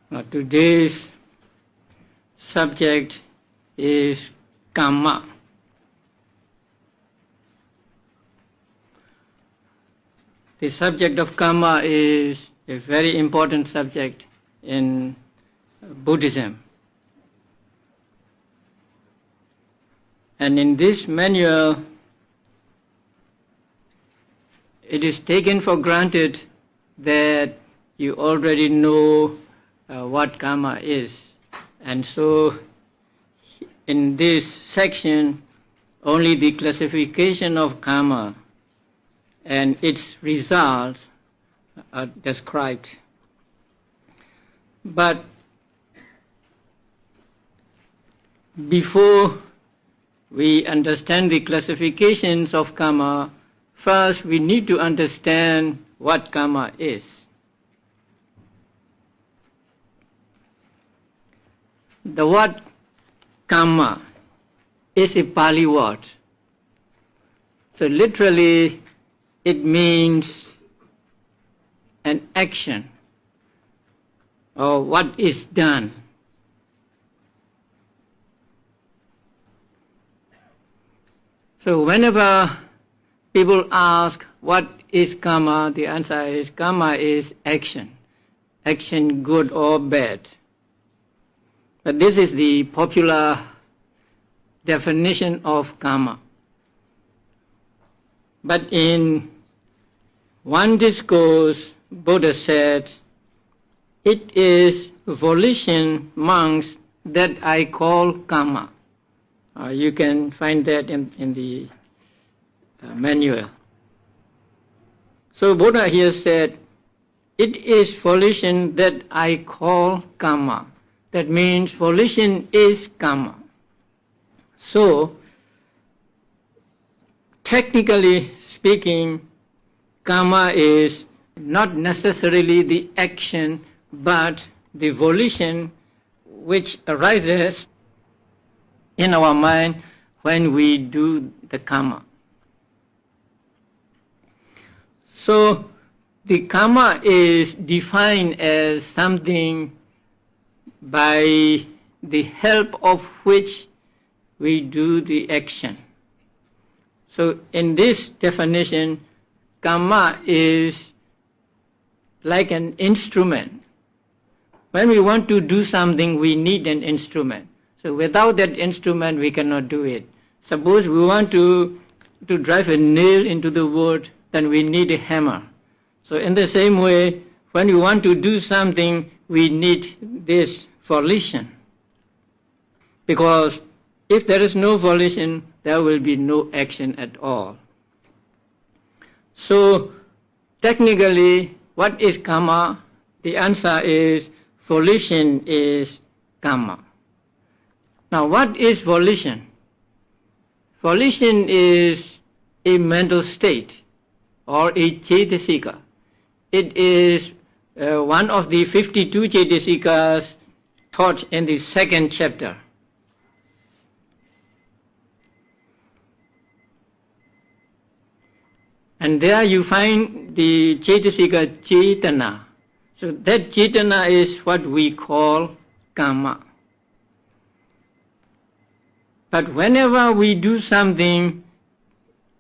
Today's subject is karma. The subject of karma is a very important subject in Buddhism. And in this manual, it is taken for granted that you already know what karma is. And so in this section, only the classification of karma and its results are described. But before we understand the classifications of karma, first we need to understand what karma is. The word karma is a Pali word. So literally it means an action or what is done. So whenever people ask what is karma, the answer is karma is action. Action good or bad. But this is the popular definition of karma. But in one discourse, Buddha said, it is volition amongst that I call karma. You can find that in the manual. So Buddha here said, it is volition that I call karma. That means volition is karma. So, technically speaking, karma is not necessarily the action, but the volition which arises in our mind when we do the karma. So, the karma is defined as something by the help of which we do the action. So in this definition, karma is like an instrument. When we want to do something, we need an instrument. So without that instrument, we cannot do it. Suppose we want to drive a nail into the wood, then we need a hammer. So in the same way, when we want to do something, we need this volition. Because if there is no volition, there will be no action at all. So technically, what is karma? The answer is volition is karma. Now what is volition? Volition is a mental state or a cetasika. It is one of the 52 cetasikas taught in the second chapter. And there you find the cetasika cetana. So that cetana is what we call karma. But whenever we do something,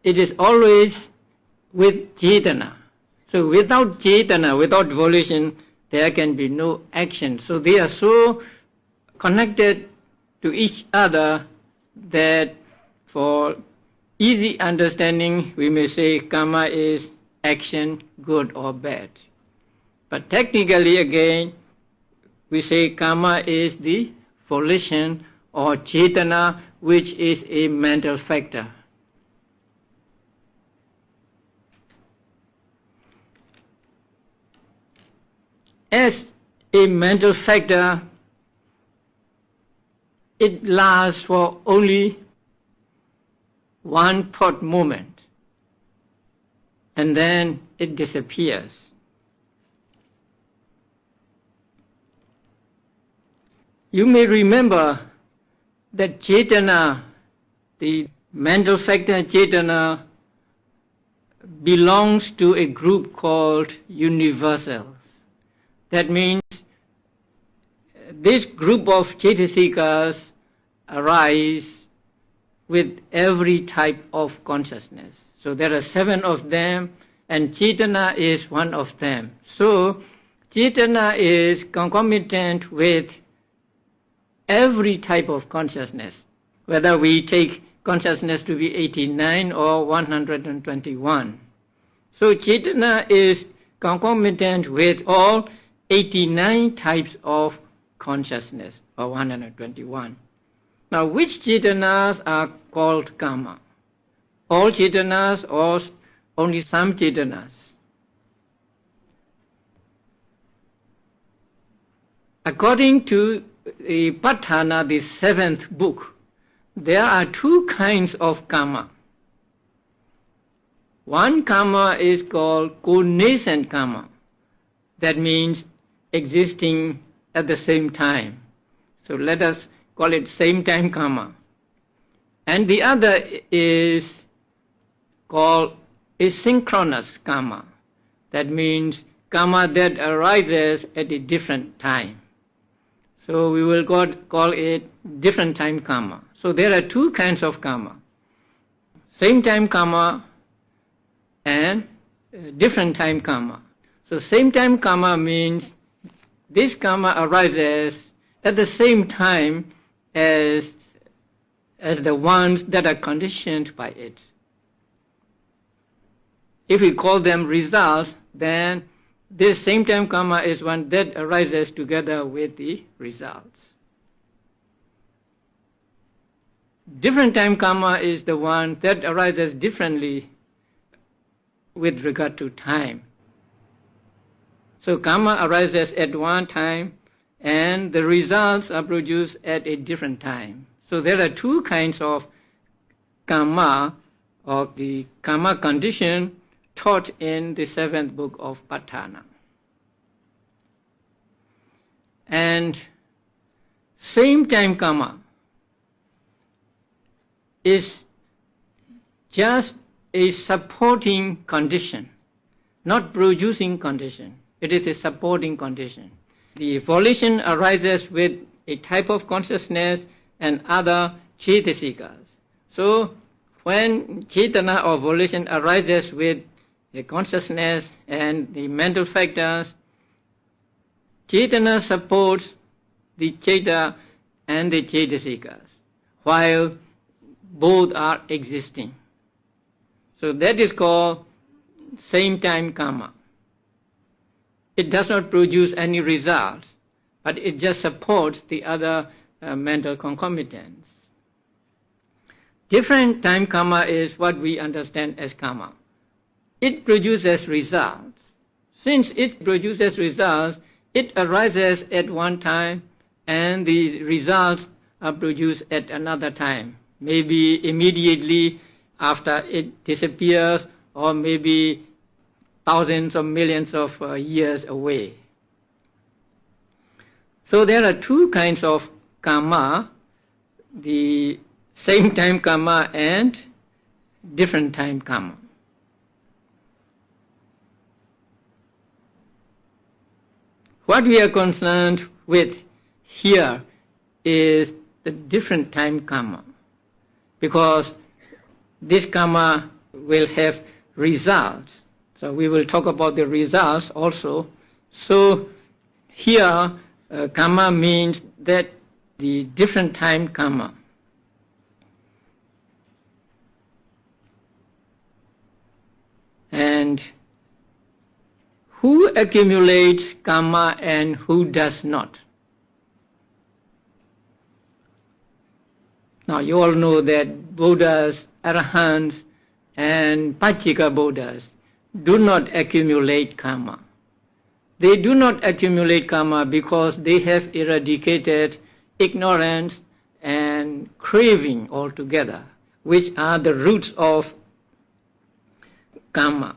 it is always with cetana. So without cetana, without volition, there can be no action. So they are so connected to each other that for easy understanding, we may say karma is action, good or bad. But technically again, we say karma is the volition or cetana, which is a mental factor. As a mental factor, it lasts for only one thought moment, and then it disappears. You may remember that cetana, the mental factor cetana, belongs to a group called universals. That means this group of Chaitasikas arise with every type of consciousness. So there are 7 of them, and Chaitana is one of them. So Chaitana is concomitant with every type of consciousness, whether we take consciousness to be 89 or 121. So Chaitana is concomitant with all 89 types of consciousness, or 121. Now, which Chaitanas are called karma? All Chaitanas or only some Chaitanas? According to the Patthana, the 7th book, there are 2 kinds of karma. One karma is called co-nascent karma. That means existing at the same time. So let us call it same time karma. And the other is called asynchronous karma. That means karma that arises at a different time. So we will call it different time karma. So there are 2 kinds of karma. Same time karma and different time karma. So same time karma means this karma arises at the same time as the ones that are conditioned by it. If we call them results, then this same time karma is one that arises together with the results. Different time karma is the one that arises differently with regard to time. So karma arises at one time and the results are produced at a different time. So there are 2 kinds of karma, or the karma condition taught in the 7th book of Patthana. And same time karma is just a supporting condition, not producing condition. It is a supporting condition. The volition arises with a type of consciousness and other Chaitasikas. So when Chaitana or volition arises with the consciousness and the mental factors, Chaitana supports the Chaita and the Chaitasikas, while both are existing. So that is called same time karma. It does not produce any results, but it just supports the other mental concomitants. Different time karma is what we understand as karma. It produces results. Since it produces results, it arises at one time and the results are produced at another time. Maybe immediately after it disappears, or maybe thousands or millions of years away. So there are 2 kinds of karma, the same time karma and different time karma. What we are concerned with here is the different time karma, because this karma will have results. So we will talk about the results also. So here karma means that the different time karma. And who accumulates karma and who does not? Now you all know that Buddhas, Arahants and Pachika Buddhas do not accumulate karma. They do not accumulate karma because they have eradicated ignorance and craving altogether, which are the roots of karma.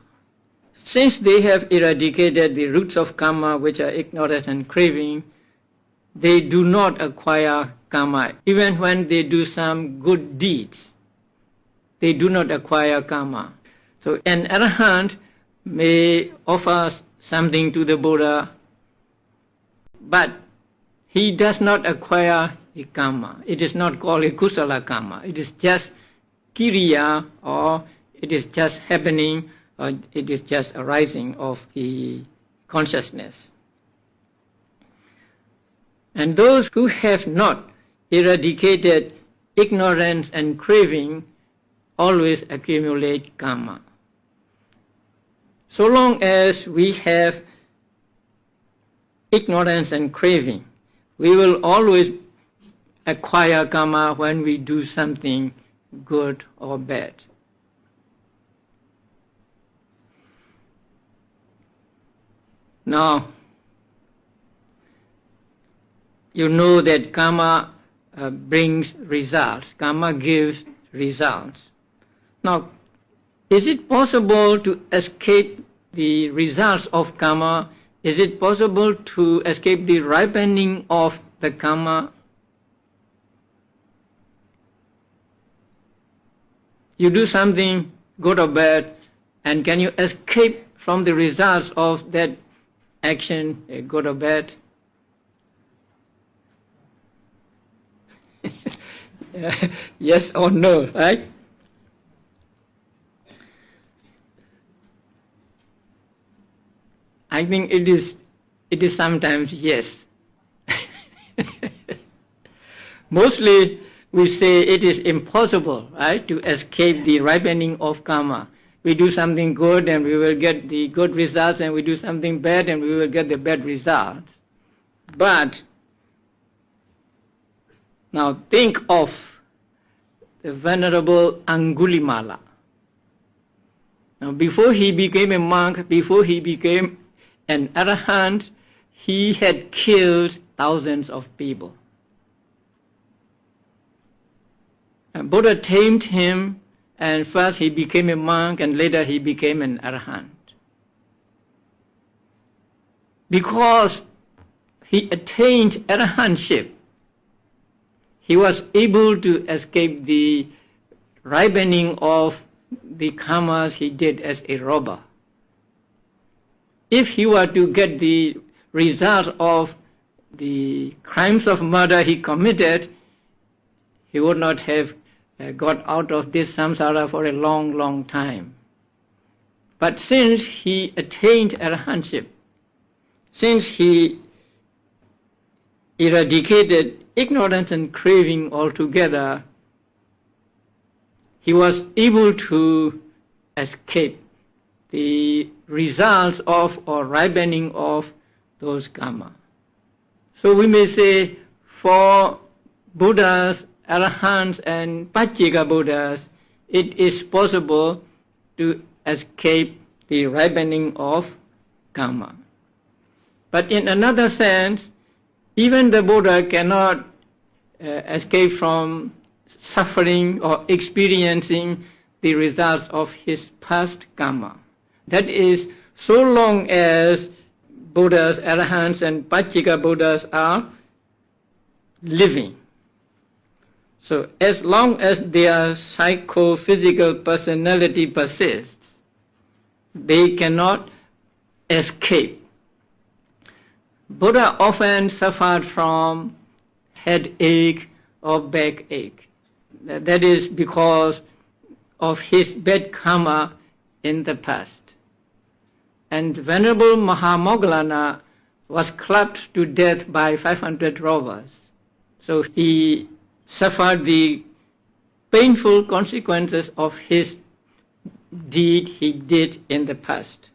Since they have eradicated the roots of karma, which are ignorance and craving, they do not acquire karma. Even when they do some good deeds, they do not acquire karma. So an arahant may offer something to the Buddha, but he does not acquire the karma. It is not called a kusala karma. It is just kiriya, or it is just happening, or it is just arising of the consciousness. And those who have not eradicated ignorance and craving always accumulate karma. So long as we have ignorance and craving, we will always acquire karma when we do something good or bad. Now, you know that karma brings results. Karma gives results. Now, is it possible to escape the results of karma? Is it possible to escape the ripening of the karma? You do something good or bad, and can you escape from the results of that action, good or bad? Yes or no, right? I think it is sometimes yes. Mostly we say it is impossible, right, to escape the ripening of karma. We do something good and we will get the good results, and we do something bad and we will get the bad results. But now think of the Venerable Angulimala. Now before he became a monk, before he became an arahant, he had killed thousands of people. And Buddha tamed him, and first he became a monk and later he became an arahant. Because he attained arahantship, he was able to escape the ripening of the karmas he did as a robber. If he were to get the result of the crimes of murder he committed, he would not have got out of this samsara for a long, long time. But since he attained arahantship, since he eradicated ignorance and craving altogether, he was able to escape the results of or ripening of those karma. So we may say for Buddhas, Arahants and Pacceka Buddhas, it is possible to escape the ripening of karma. But in another sense, even the Buddha cannot escape from suffering or experiencing the results of his past karma. That is, so long as Buddhas, Arahants and Pacceka Buddhas are living. So as long as their psychophysical personality persists, they cannot escape. Buddha often suffered from headache or backache. That is because of his bad karma in the past. And Venerable Mahamoggallana was clubbed to death by 500 robbers. So he suffered the painful consequences of his deed he did in the past.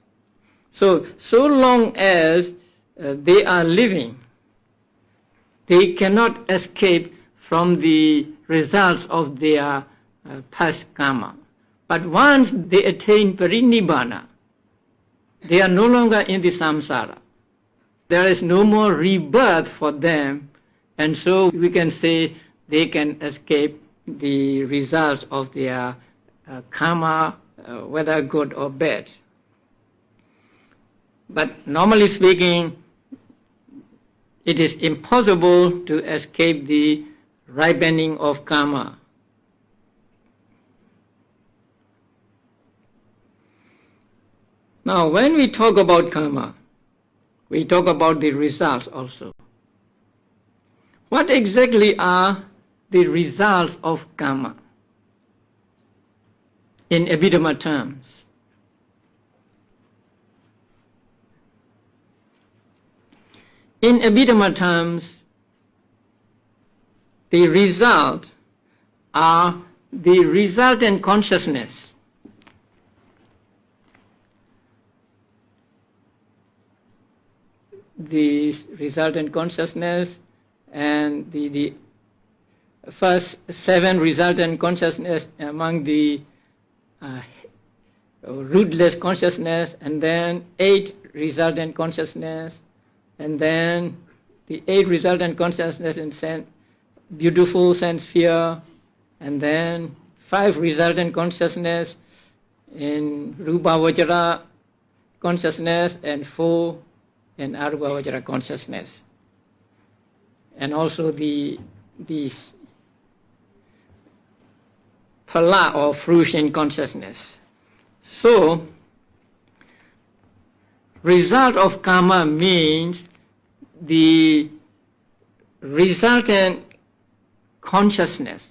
So long as they are living, they cannot escape from the results of their past karma. But once they attain parinibbana, they are no longer in the samsara. There is no more rebirth for them, and so we can say they can escape the results of their karma, whether good or bad. But normally speaking, it is impossible to escape the ripening of karma. Now, when we talk about karma, we talk about the results also. What exactly are the results of karma in Abhidhamma terms? In Abhidhamma terms, the result are the resultant consciousness. The resultant consciousness and the first 7 resultant consciousness among the rootless consciousness, and then 8 resultant consciousness, and then the 8 resultant consciousness in beautiful sense sphere, and then 5 resultant consciousness in Rupa Vajra consciousness, and 4 in Arupa Vajra consciousness, and also the phala or fruition consciousness. So, result of karma means the resultant consciousness,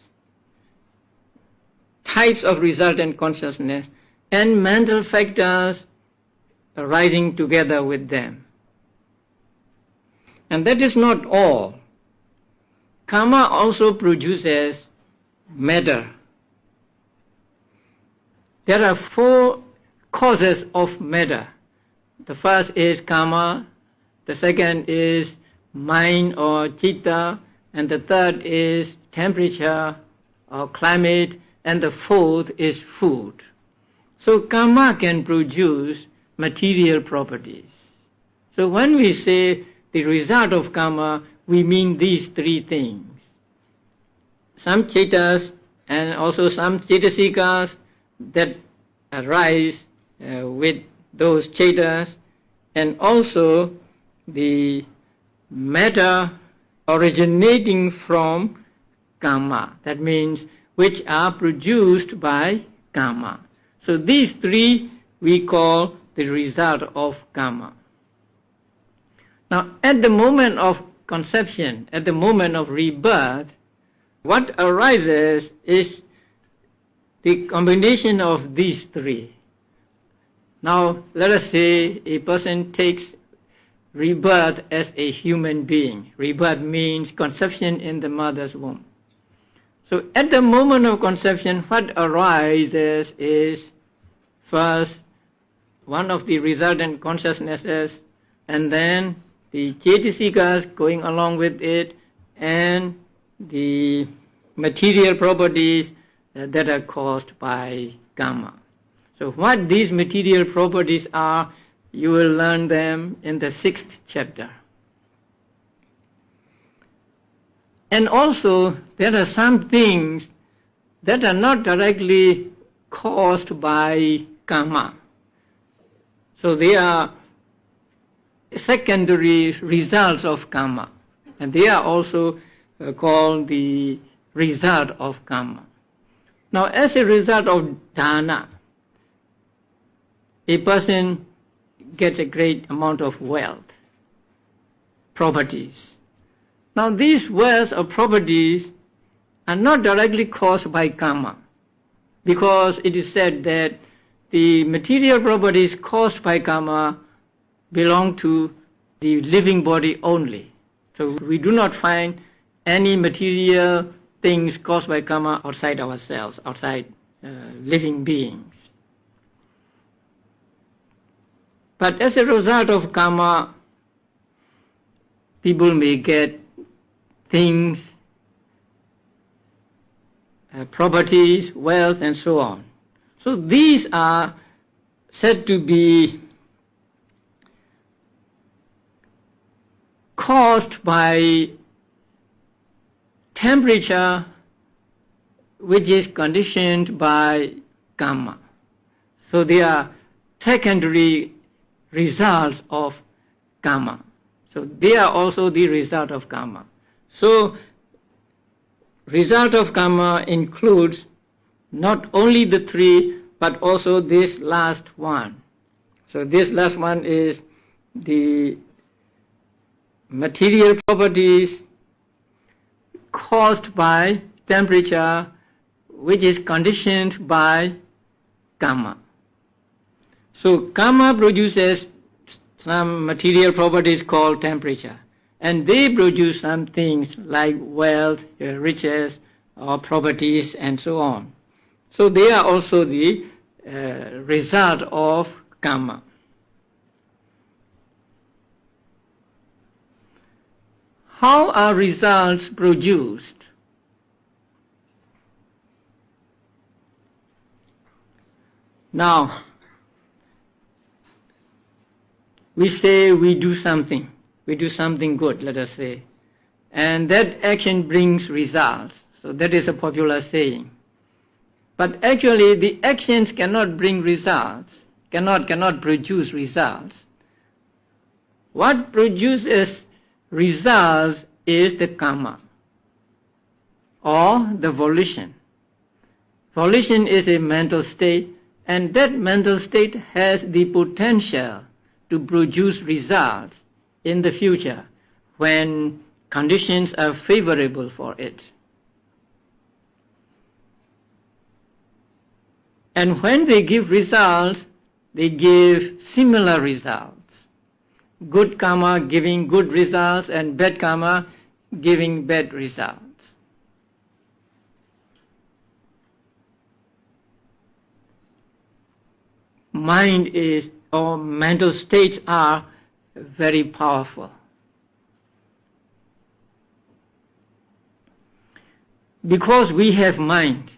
types of resultant consciousness, and mental factors arising together with them. And that is not all. Karma also produces matter. There are 4 causes of matter. The first is karma, the second is mind or chitta, and the third is temperature or climate, and the fourth is food. So karma can produce material properties. So when we say the result of karma, we mean these 3 things. Some chaitas and also some chaitasikas that arise with those chaitas, and also the matter originating from karma. That means which are produced by karma. So these 3 we call the result of karma. Now, at the moment of conception, at the moment of rebirth, what arises is the combination of these 3. Now, let us say a person takes rebirth as a human being. Rebirth means conception in the mother's womb. So, at the moment of conception, what arises is first one of the resultant consciousnesses, and then the chaitasikas going along with it, and the material properties that are caused by karma. So what these material properties are, you will learn them in the 6th chapter. And also, there are some things that are not directly caused by karma. So they are secondary results of karma, and they are also called the result of karma. Now, as a result of dana, a person gets a great amount of wealth, properties. Now, these wealth or properties are not directly caused by karma, because it is said that the material properties caused by karma belong to the living body only. So we do not find any material things caused by karma outside ourselves, outside living beings. But as a result of karma, people may get things, properties, wealth, and so on. So these are said to be caused by temperature which is conditioned by karma. So they are secondary results of karma. So they are also the result of karma. So result of karma includes not only the 3 but also this last one. So this last one is the material properties caused by temperature, which is conditioned by karma. So karma produces some material properties called temperature, and they produce some things like wealth, riches, or properties, and so on. So they are also the result of karma. How are results produced? Now, we say we do something good, let us say, and that action brings results. So that is a popular saying. But actually the actions cannot bring results, cannot produce results. What produces results is the karma or the volition. Volition is a mental state, and that mental state has the potential to produce results in the future when conditions are favorable for it. And when they give results, they give similar results. Good karma giving good results and bad karma giving bad results. Mind is, or mental states are very powerful. Because we have mind,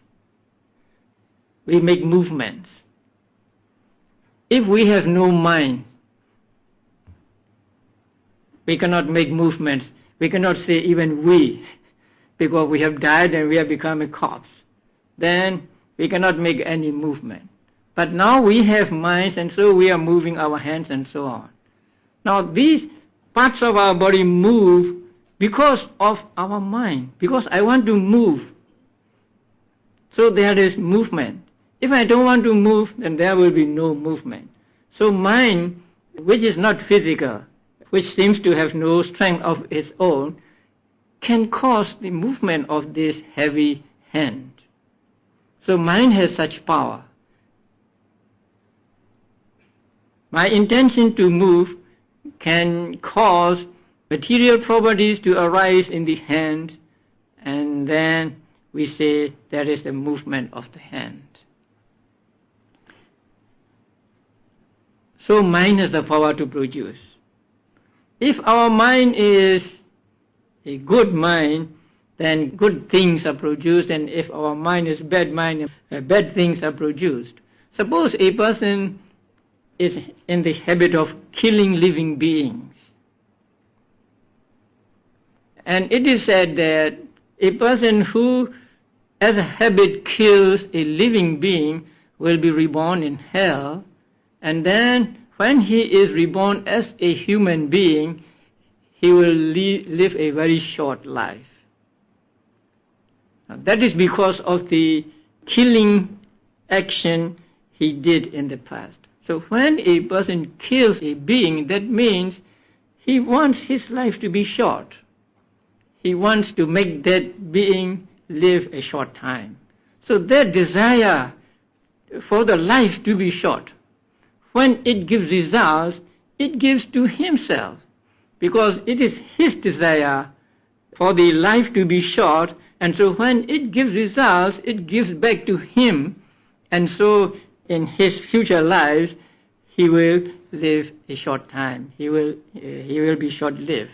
we make movements. If we have no mind, we cannot make movements. We cannot say even we, because we have died and we have become a corpse. Then we cannot make any movement. But now we have minds, and so we are moving our hands and so on. Now these parts of our body move because of our mind, because I want to move. So there is movement. If I don't want to move, then there will be no movement. So mind, which is not physical, which seems to have no strength of its own, can cause the movement of this heavy hand. So mind has such power. My intention to move can cause material properties to arise in the hand, and then we say that is the movement of the hand. So mind has the power to produce. If our mind is a good mind, then good things are produced, and if our mind is bad mind, bad things are produced. Suppose a person is in the habit of killing living beings. And it is said that a person who as a habit kills a living being will be reborn in hell, and then when he is reborn as a human being, he will live a very short life. Now, that is because of the killing action he did in the past. So when a person kills a being, that means he wants his life to be short. He wants to make that being live a short time. So that desire for the life to be short, when it gives results, it gives to himself, because it is his desire for the life to be short, and so when it gives results, it gives back to him, and so in his future lives, he will live a short time. He will be short-lived.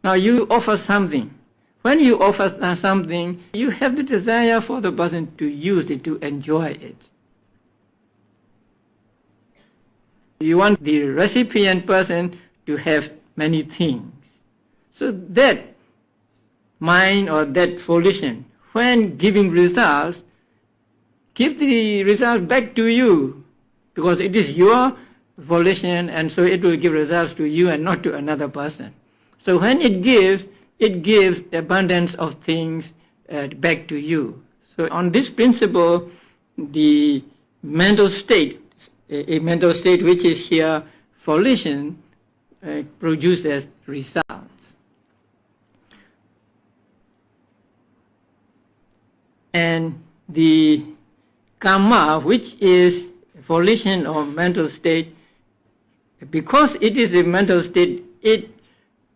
Now you offer something. When you offer something, you have the desire for the person to use it, to enjoy it. You want the recipient person to have many things. So that mind or that volition, when giving results, give the result back to you, because it is your volition, and so it will give results to you and not to another person. So when it gives abundance of things back to you. So on this principle, the mental state, a mental state which is here volition, produces results. And the karma, which is volition or mental state, because it is a mental state, it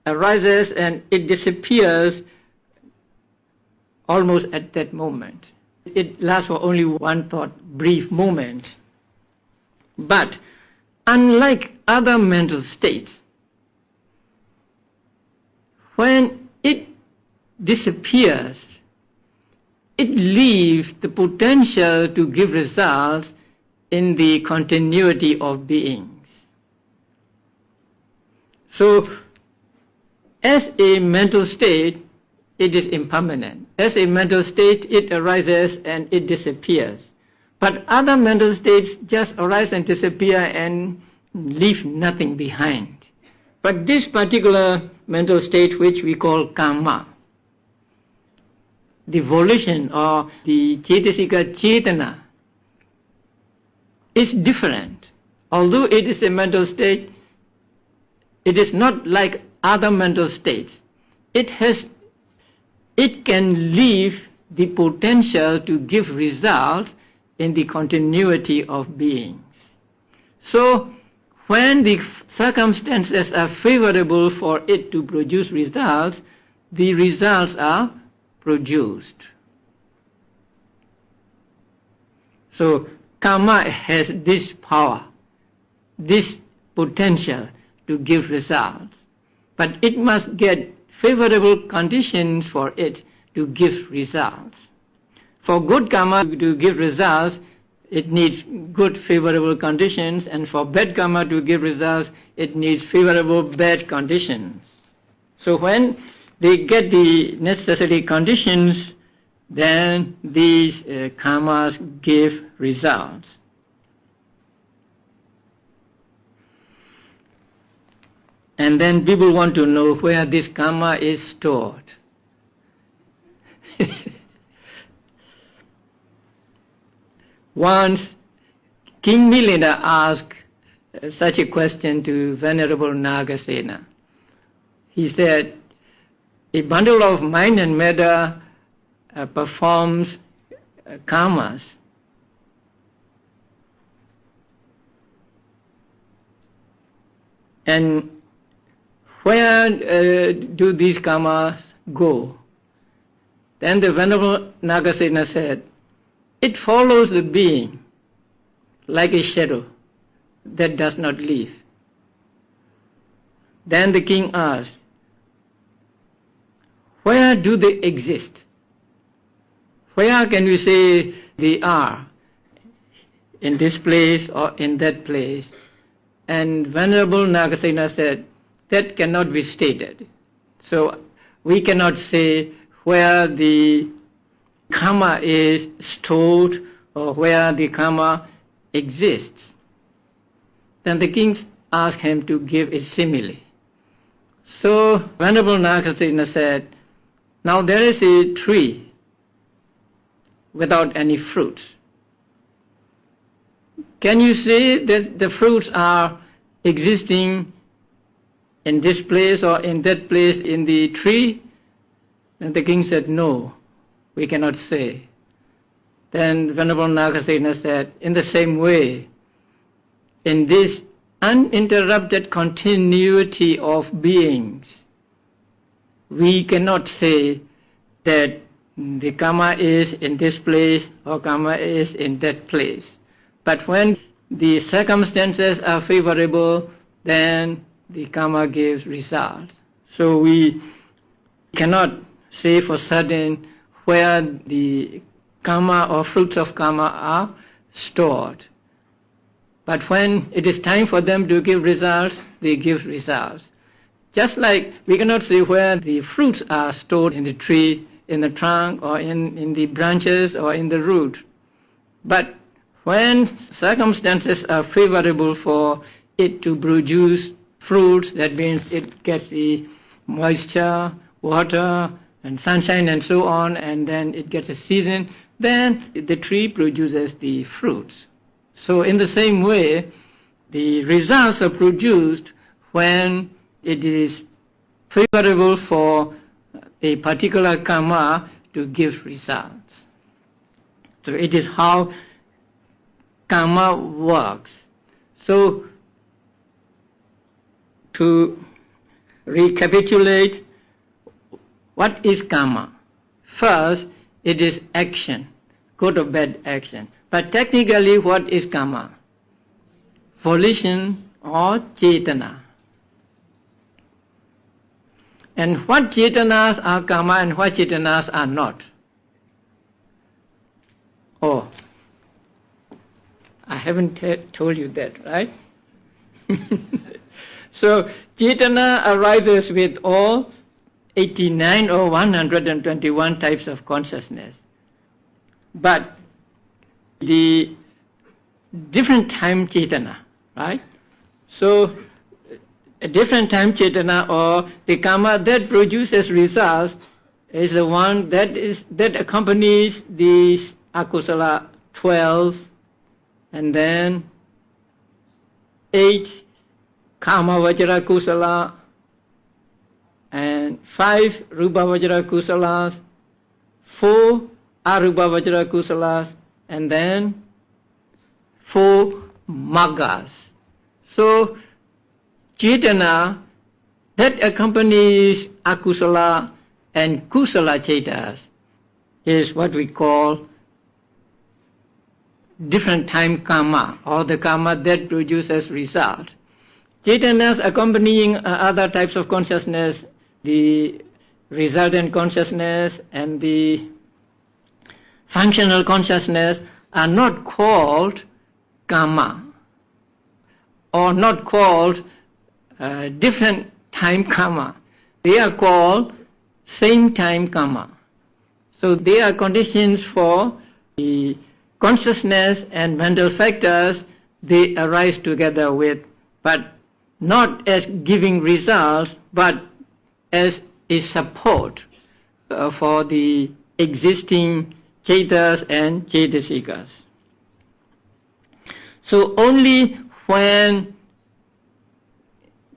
arises and it disappears almost at that moment. It lasts for only one thought, brief moment. But unlike other mental states, when it disappears, it leaves the potential to give results in the continuity of beings. So, as a mental state, it is impermanent. As a mental state, it arises and it disappears. But other mental states just arise and disappear and leave nothing behind. But this particular mental state, which we call karma, the volition or the cetasika cetana, is different. Although it is a mental state, it is not like other mental states. It can leave the potential to give results in the continuity of beings. So, when the circumstances are favorable for it to produce results, the results are produced. So, karma has this power, this potential to give results. But it must get favorable conditions for it to give results. For good karma to give results, it needs good favorable conditions, and for bad karma to give results, it needs favorable bad conditions. So when they get the necessary conditions, then these karmas give results. And then people want to know where this karma is stored. Once, King Milinda asked such a question to Venerable Nagasena. He said, a bundle of mind and matter performs karmas. And where do these karmas go? Then the Venerable Nagasena said, it follows the being like a shadow that does not leave. Then the king asked, where do they exist? Where can we say they are? In this place or in that place? And Venerable Nagasena said, that cannot be stated. So we cannot say where the karma is stored or where the karma exists. Then the king asked him to give a simile. So Venerable Nagasena said, now there is a tree without any fruits. Can you say that the fruits are existing in this place or in that place in the tree? And the king said, no, we cannot say. Then Venerable Nagasena said, in the same way, in this uninterrupted continuity of beings, we cannot say that the karma is in this place or karma is in that place. But when the circumstances are favorable, then the karma gives results. So we cannot say for certain where the karma or fruits of karma are stored. But when it is time for them to give results, they give results. Just like we cannot say where the fruits are stored in the tree, in the trunk, or in the branches, or in the root. But when circumstances are favorable for it to produce fruits, that means it gets the moisture, water, and sunshine and so on, and then it gets a season, then the tree produces the fruits. So in the same way, the results are produced when it is favorable for a particular karma to give results. So it is how karma works. So to recapitulate, what is karma? First, it is action, good or bad action. But technically, what is karma? Volition or cetana. And what cetanas are karma and what cetanas are not? Oh, I haven't told you that, right? So, cetana arises with all 89 or 121 types of consciousness. But the different time cetana, right? So, a different time cetana or the karma that produces results is the one that accompanies these akusala 12 and then 8 karma vajra kusala and 5 rupa vajra kusalas, 4 arupa vajra kusalas, and then 4 maggas. So cetana that accompanies akusala and kusala cetas is what we call different time karma, or the karma that produces result. Cetanas accompanying other types of consciousness, the resultant consciousness and the functional consciousness, are not called karma, or not called different time karma. They are called same time karma. So they are conditions for the consciousness and mental factors they arise together with, but not as giving results, but as a support for the existing cetas and cetasikas. So only when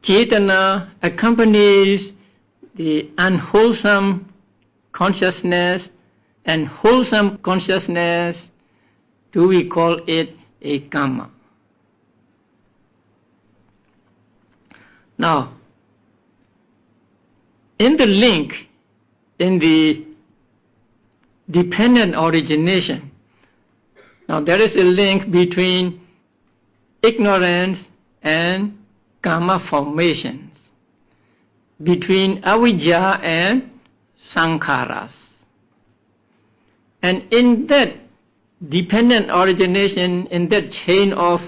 cetana accompanies the unwholesome consciousness and wholesome consciousness do we call it a karma. Now, in the link, in the dependent origination, now there is a link between ignorance and karma formations, between avijja and sankharas. And in that dependent origination, in that chain of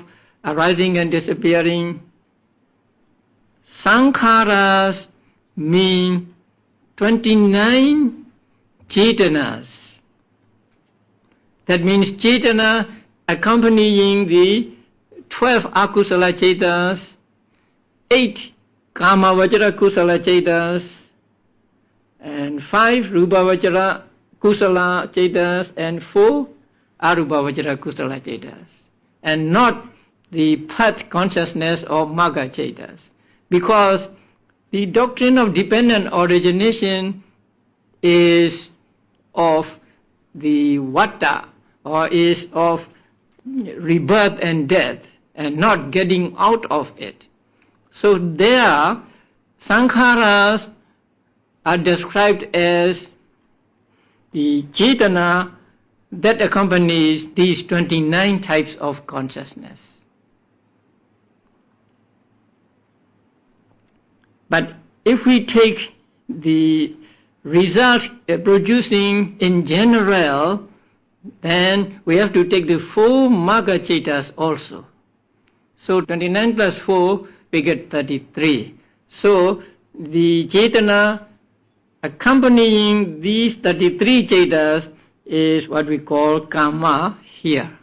arising and disappearing, sankharas mean 29 cetanas. That means cetana accompanying the 12 akusala cetas, 8 kama vajra kusala cetas, and 5 rupa vajra kusala cetas, and 4 arupa vajra kusala cetas, and not the path consciousness or magga cetas. Because the doctrine of dependent origination is of the vata, or is of rebirth and death, and not getting out of it. So there, sankharas are described as the cetana that accompanies these 29 types of consciousness. But if we take the result producing in general, then we have to take the 4 magga cetas also. So 29 plus 4, we get 33. So the cetana accompanying these 33 cetas is what we call karma here.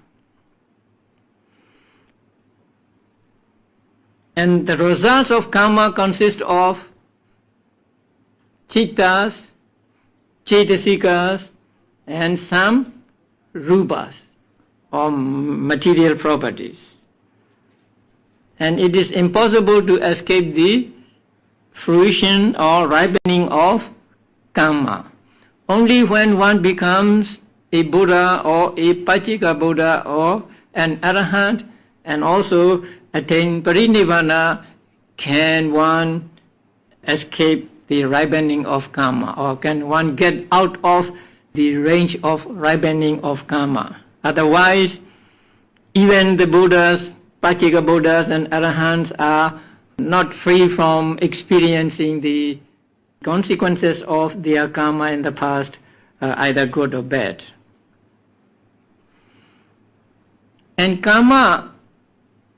And the results of karma consist of chittas, cetasikas, and some rupas, or material properties. And it is impossible to escape the fruition or ripening of karma. Only when one becomes a Buddha or a Pachika Buddha or an Arahant, and also attain Parinibbana, can one escape the ripening of karma, or can one get out of the range of ripening of karma? Otherwise, even the Buddhas, Pachika Buddhas and Arahants are not free from experiencing the consequences of their karma in the past, either good or bad. And karma,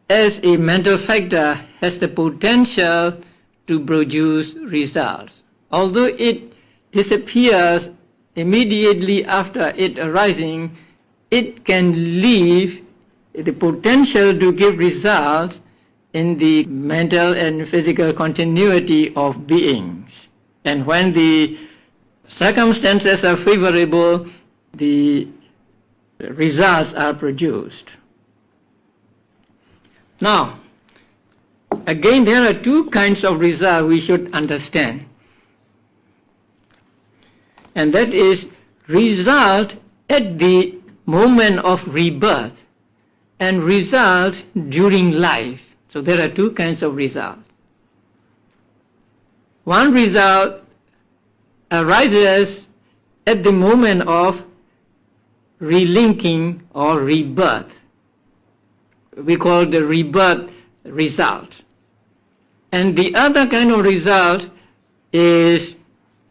as a mental factor, has the potential to produce results. Although it disappears immediately after it arising, it can leave the potential to give results in the mental and physical continuity of beings. And when the circumstances are favorable, the results are produced. Now, again, there are two kinds of results we should understand. And that is result at the moment of rebirth and result during life. So there are two kinds of results. One result arises at the moment of relinking or rebirth. We call the rebirth result. And the other kind of result is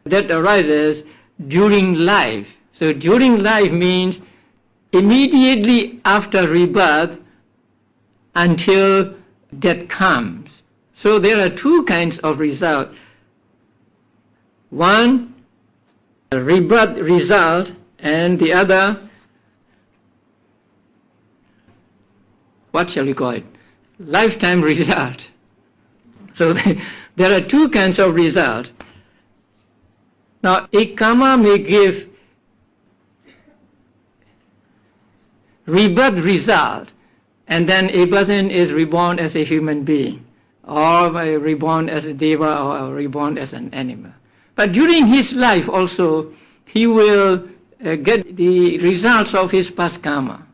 that arises during life. So during life means immediately after rebirth until death comes. So there are two kinds of result. One, a rebirth result, and the other, what shall we call it? Lifetime result. So there are two kinds of result. Now, a karma may give rebirth result, and then a person is reborn as a human being, or reborn as a deva, or reborn as an animal. But during his life also, he will get the results of his past karma.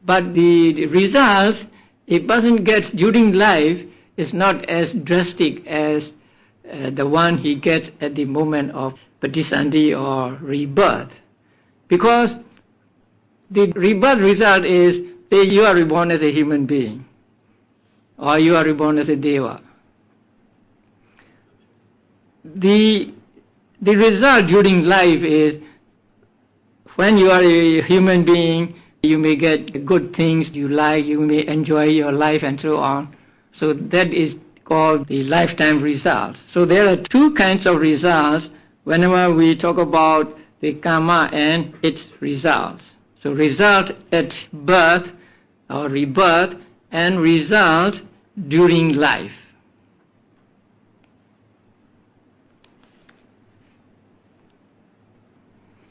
But the results a person gets during life is not as drastic as the one he gets at the moment of patisandhi or rebirth. Because the rebirth result is, say you are reborn as a human being, or you are reborn as a deva. The result during life is, when you are a human being, you may get good things you like, you may enjoy your life and so on. So that is called the lifetime result. So there are two kinds of results whenever we talk about the karma and its results. So result at birth or rebirth, and result during life.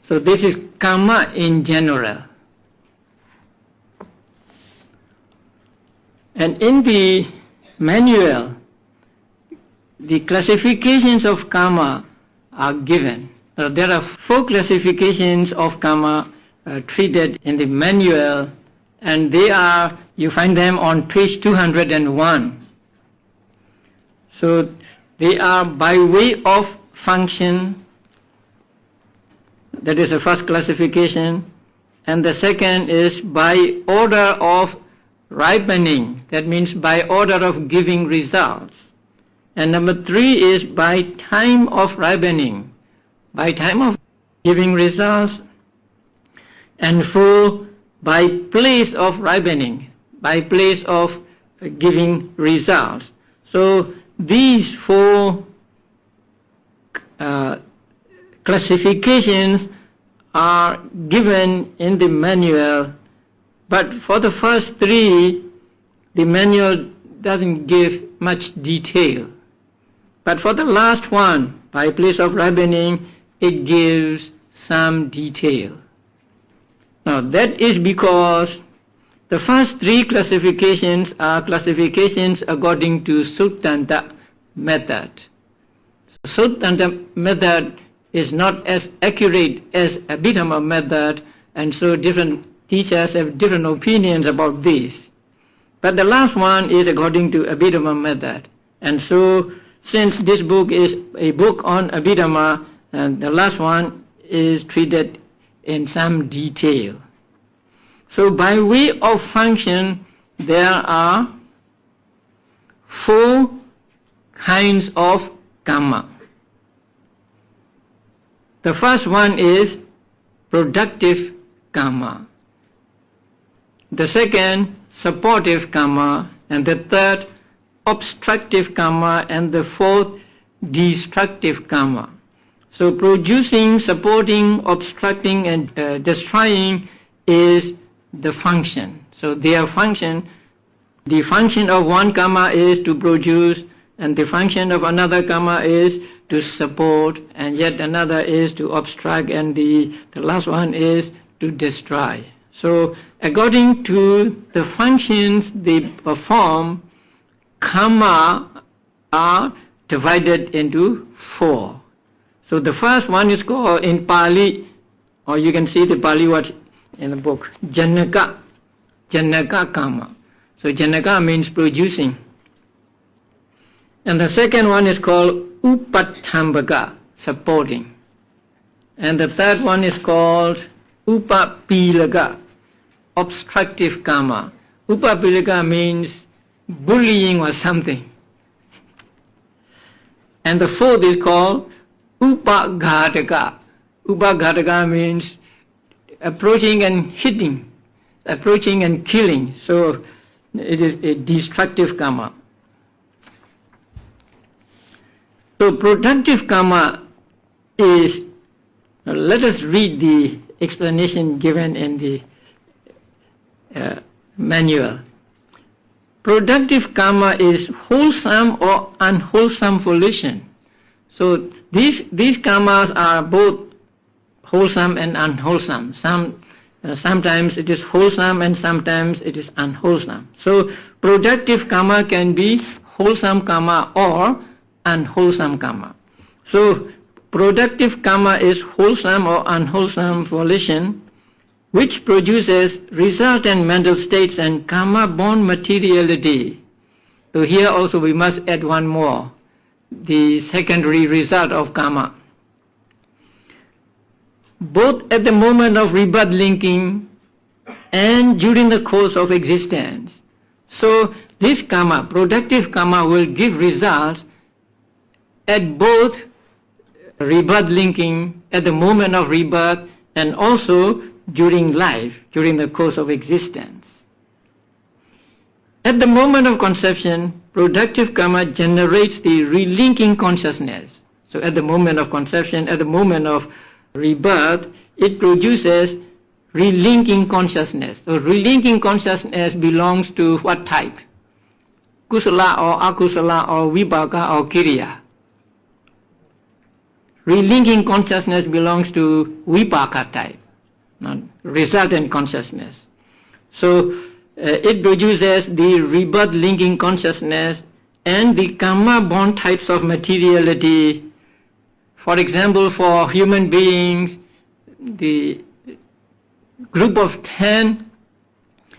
So this is karma in general. And in the manual, the classifications of karma are given. So there are 4 classifications of karma treated in the manual, and they are, you find them on page 201. So they are by way of function. That is the first classification. And the second is by order of ripening. That means by order of giving results. And number 3 is by time of ripening, by time of giving results. And 4, by place of ripening, by place of giving results. So these 4 classifications are given in the manual, but for the first 3, the manual doesn't give much detail. But for the last one, by place of ripening, it gives some detail. Now that is because the first 3 classifications are classifications according to Suttanta method. Suttanta method is not as accurate as Abhidhamma method, and so different teachers have different opinions about this. But the last one is according to Abhidhamma method. And so, since this book is a book on Abhidhamma, and the last one is treated in some detail. So by way of function, there are 4 kinds of karma. The first one is productive karma. The second, supportive karma. And the third, obstructive karma. And the fourth, destructive karma. So producing, supporting, obstructing, and destroying is the function. So their function, the function of one karma is to produce, and the function of another karma is to support, and yet another is to obstruct, and the last one is to destroy. So according to the functions they perform, karma are divided into 4. So the first one is called in Pali, or you can see the Pali word in the book, Janaka karma. So Janaka means producing. And the second one is called Upatthambaka, supporting. And the third one is called Upapilaka, obstructive karma. Upapilaka means bullying or something. And the fourth is called Upaghataka. Upaghataka means approaching and hitting, approaching and killing. So it is a destructive karma. So productive karma is, let us read the explanation given in the manual. Productive karma is wholesome or unwholesome volition. So these karmas are both wholesome and unwholesome. Sometimes it is wholesome and sometimes it is unwholesome. So productive karma can be wholesome karma or unwholesome karma. So productive karma is wholesome or unwholesome volition which produces resultant mental states and karma-born materiality. So here also we must add one more, the secondary result of karma. Both at the moment of rebirth linking and during the course of existence. So this karma, productive karma, will give results at both rebirth linking, at the moment of rebirth, and also during life, during the course of existence. At the moment of conception, productive karma generates the relinking consciousness. So at the moment of conception, at the moment of rebirth, it produces relinking consciousness. So relinking consciousness belongs to what type? Kusala or akusala or vipaka or kiriya. Relinking consciousness belongs to vipaka type, not resultant consciousness. So it produces the rebirth linking consciousness and the karma-born types of materiality. For example, for human beings, the group of 10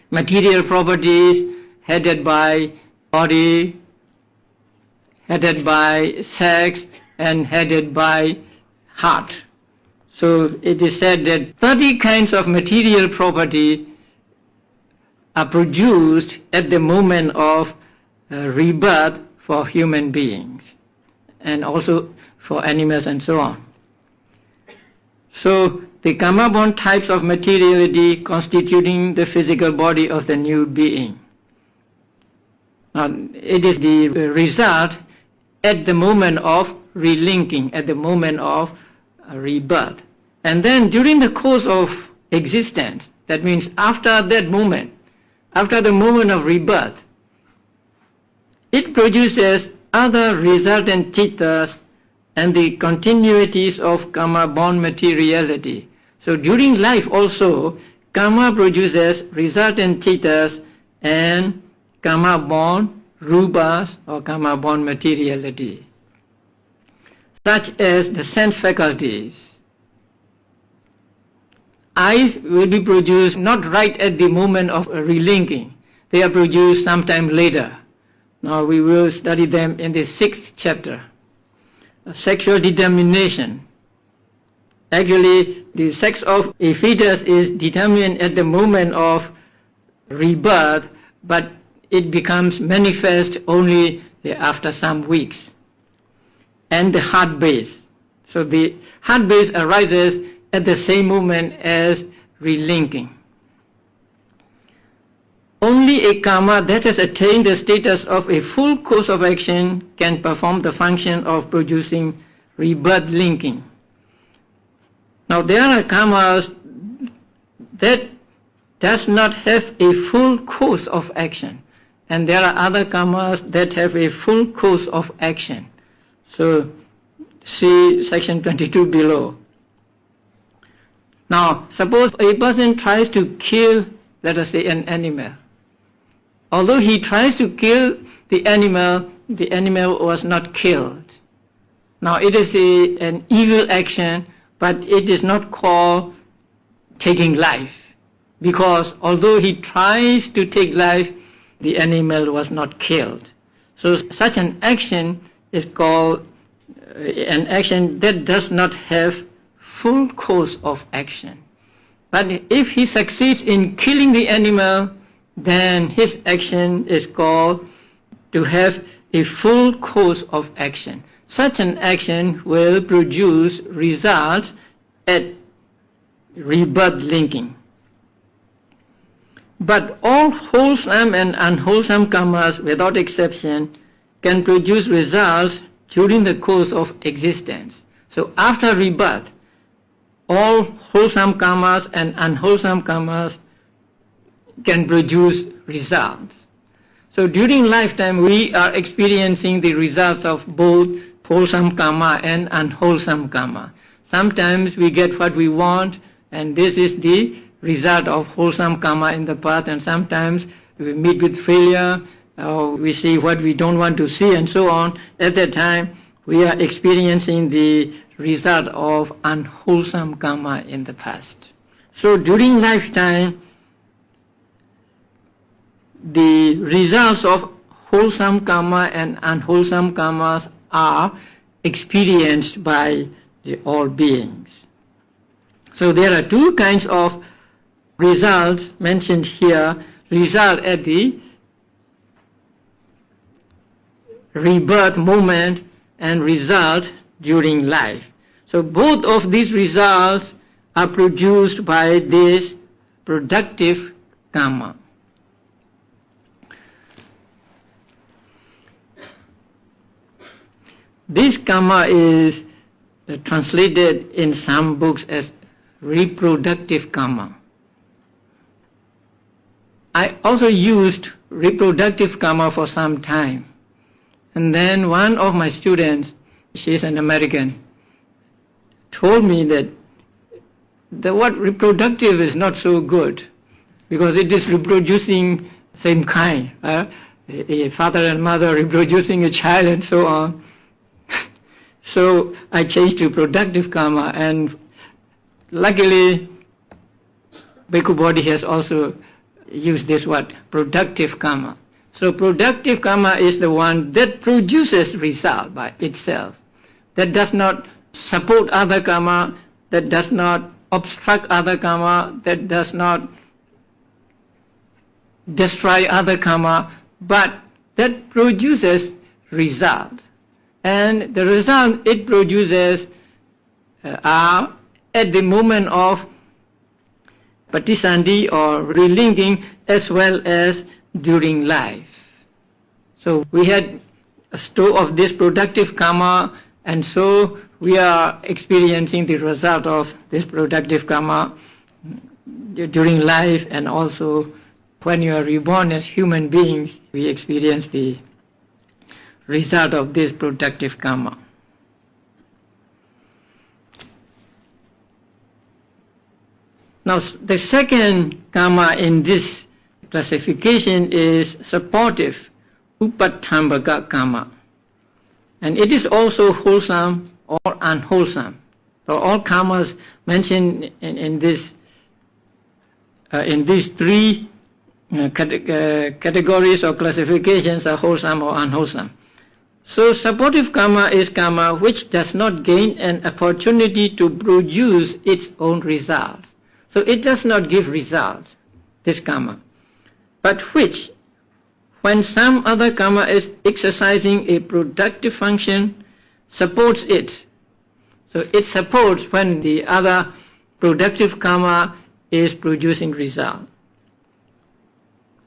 material properties headed by body, headed by sex, and headed by heart. So it is said that 30 kinds of material property are produced at the moment of rebirth for human beings and also for animals and so on. So the karma-born types of materiality constituting the physical body of the new being. Now, it is the result at the moment of relinking, at the moment of rebirth. And then during the course of existence, that means after that moment, after the moment of rebirth, it produces other resultant chittas and the continuities of karma-born materiality. So during life also, karma produces resultant chittas and karma-born rupas or karma-born materiality. such as the sense faculties. Eyes will be produced not right at the moment of relinking. They are produced sometime later. Now we will study them in the 6th chapter. Sexual determination. Actually, the sex of a fetus is determined at the moment of rebirth, but it becomes manifest only after some weeks. And the heartbeat. So the heartbeat arises at the same moment as relinking. Only a karma that has attained the status of a full course of action can perform the function of producing rebirth linking. Now there are karmas that does not have a full course of action, and there are other karmas that have a full course of action. So see section 22 below. Now suppose a person tries to kill, let us say, an animal. Although he tries to kill the animal was not killed. Now it is an evil action, but it is not called taking life, because although he tries to take life, the animal was not killed. So such an action is called an action that does not have full course of action. But if he succeeds in killing the animal, then his action is called to have a full course of action. Such an action will produce results at rebirth linking. But all wholesome and unwholesome karmas, without exception, can produce results during the course of existence. So after rebirth, all wholesome karmas and unwholesome karmas can produce results. So during lifetime we are experiencing the results of both wholesome karma and unwholesome karma. Sometimes we get what we want, and this is the result of wholesome karma in the past, and sometimes we meet with failure, or we see what we don't want to see, and so on. At that time we are experiencing the result of unwholesome karma in the past. So during lifetime, the results of wholesome karma and unwholesome karmas are experienced by all beings. So there are two kinds of results mentioned here: result at the rebirth moment and result during life. So both of these results are produced by this productive karma. This karma is translated in some books as reproductive karma. I also used reproductive karma for some time. And then one of my students, she is an American, told me that the word reproductive is not so good, because it is reproducing same kind. A father and mother reproducing a child and so on. So I changed to productive karma, and luckily Bhikkhu Bodhi has also used this word, productive karma. So productive karma is the one that produces result by itself, that does not support other karma, that does not obstruct other karma, that does not destroy other karma, but that produces result. And the result it produces are at the moment of patisandhi or relinking, as well as during life. So we had a store of this productive karma, and so we are experiencing the result of this productive karma during life, and also when you are reborn as human beings, we experience the result of this productive karma. Now the second karma in this classification is supportive, upatthambhaka karma. And it is also wholesome, or unwholesome. So all karmas mentioned in these three categories or classifications are wholesome or unwholesome. So supportive karma is karma which does not gain an opportunity to produce its own results. So it does not give results, this karma, but which, when some other karma is exercising a productive function, supports it. So it supports when the other productive karma is producing result.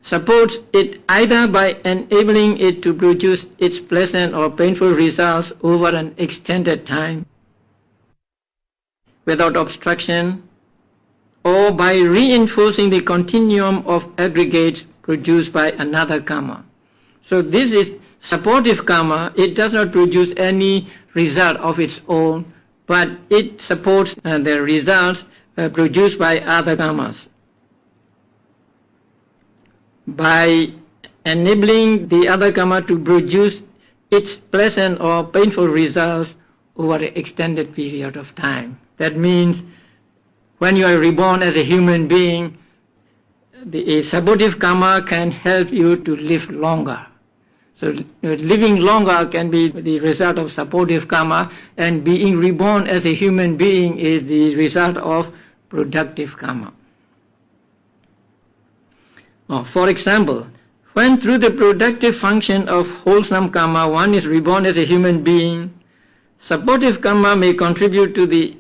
Supports it either by enabling it to produce its pleasant or painful results over an extended time without obstruction, or by reinforcing the continuum of aggregates produced by another karma. So this is supportive karma. It does not produce any result of its own, but it supports the results produced by other karmas by enabling the other karma to produce its pleasant or painful results over an extended period of time. That means when you are reborn as a human being, the supportive karma can help you to live longer. So living longer can be the result of supportive karma, and being reborn as a human being is the result of productive karma. For example, when through the productive function of wholesome karma one is reborn as a human being, supportive karma may contribute to the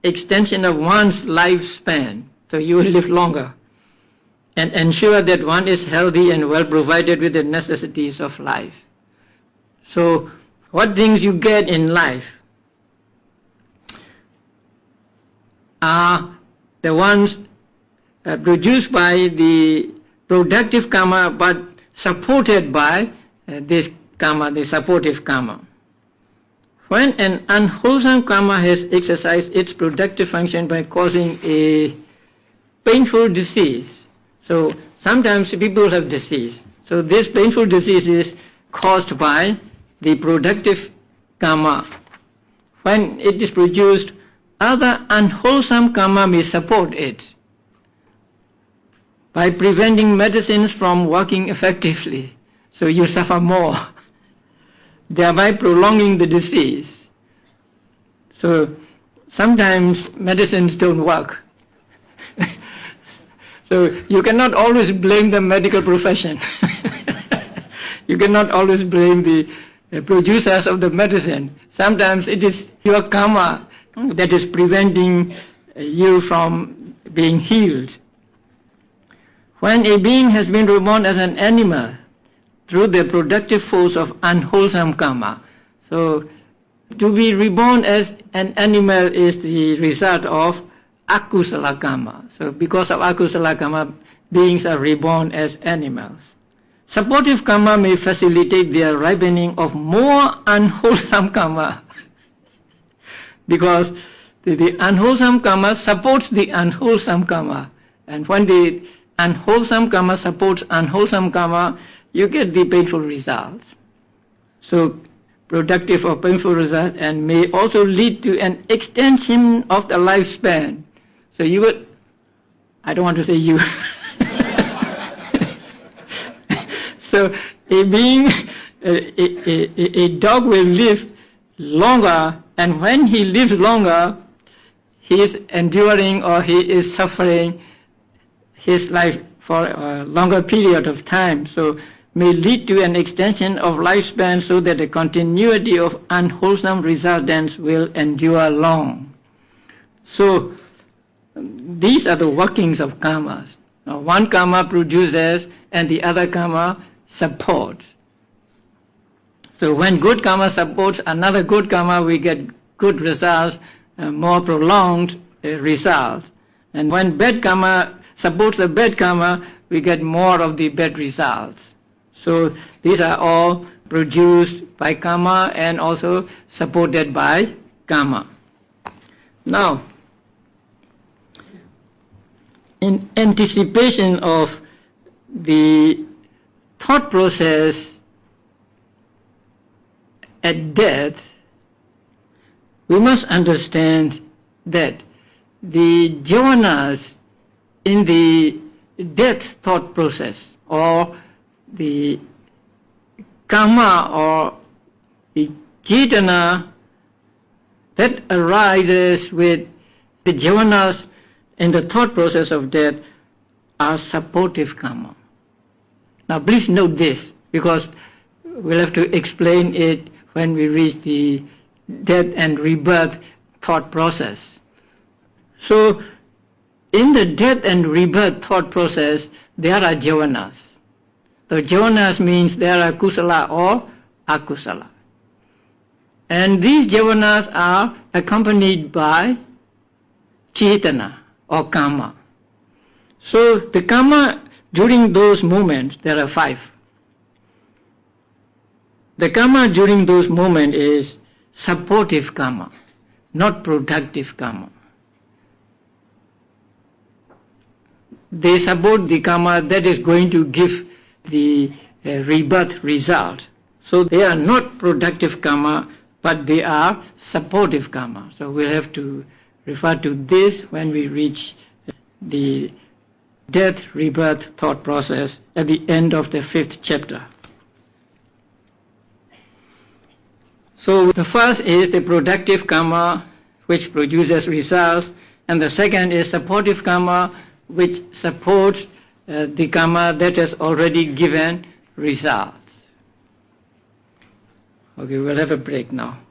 extension of one's lifespan, so you will live longer, and ensure that one is healthy and well provided with the necessities of life. So what things you get in life are the ones produced by the productive karma but supported by this karma, the supportive karma. When an unwholesome karma has exercised its productive function by causing a painful disease, so sometimes people have disease. So this painful disease is caused by the productive karma. When it is produced, other unwholesome karma may support it by preventing medicines from working effectively. So you suffer more, thereby prolonging the disease. So sometimes medicines don't work. So you cannot always blame the medical profession. You cannot always blame the producers of the medicine. Sometimes it is your karma that is preventing you from being healed. When a being has been reborn as an animal through the productive force of unwholesome karma, so to be reborn as an animal is the result of akusala karma. So because of akusala karma, beings are reborn as animals. Supportive karma may facilitate the ripening of more unwholesome karma because the unwholesome karma supports the unwholesome karma, and when the unwholesome karma supports unwholesome karma, you get the painful results. So productive or painful results, and may also lead to an extension of the lifespan. So you would, I don't want to say you. So a being, a dog will live longer, and when he lives longer, he is enduring or he is suffering his life for a longer period of time. So may lead to an extension of lifespan so that the continuity of unwholesome resultants will endure long. So these are the workings of karmas. Now, one karma produces and the other karma supports. So when good karma supports another good karma, we get good results, more prolonged results. And when bad karma supports the bad karma, we get more of the bad results. So these are all produced by karma and also supported by karma. Now, in anticipation of the thought process at death, we must understand that the jhanas in the death thought process, or the karma or the cetana that arises with the jhanas in the thought process of death, are supportive karma. Now please note this, because we'll have to explain it when we reach the death and rebirth thought process. So in the death and rebirth thought process, there are jhanas. The jhanas means there are kusala or akusala. And these jhanas are accompanied by cetana or karma. So the karma during those moments, there are 5. The karma during those moments is supportive karma, not productive karma. They support the karma that is going to give the rebirth result. So they are not productive karma, but they are supportive karma. So we'll have to refer to this when we reach the death, rebirth thought process at the end of the 5th chapter. So the first is the productive karma, which produces results, and the second is supportive karma, which supports the karma that has already given results. Okay, we'll have a break now.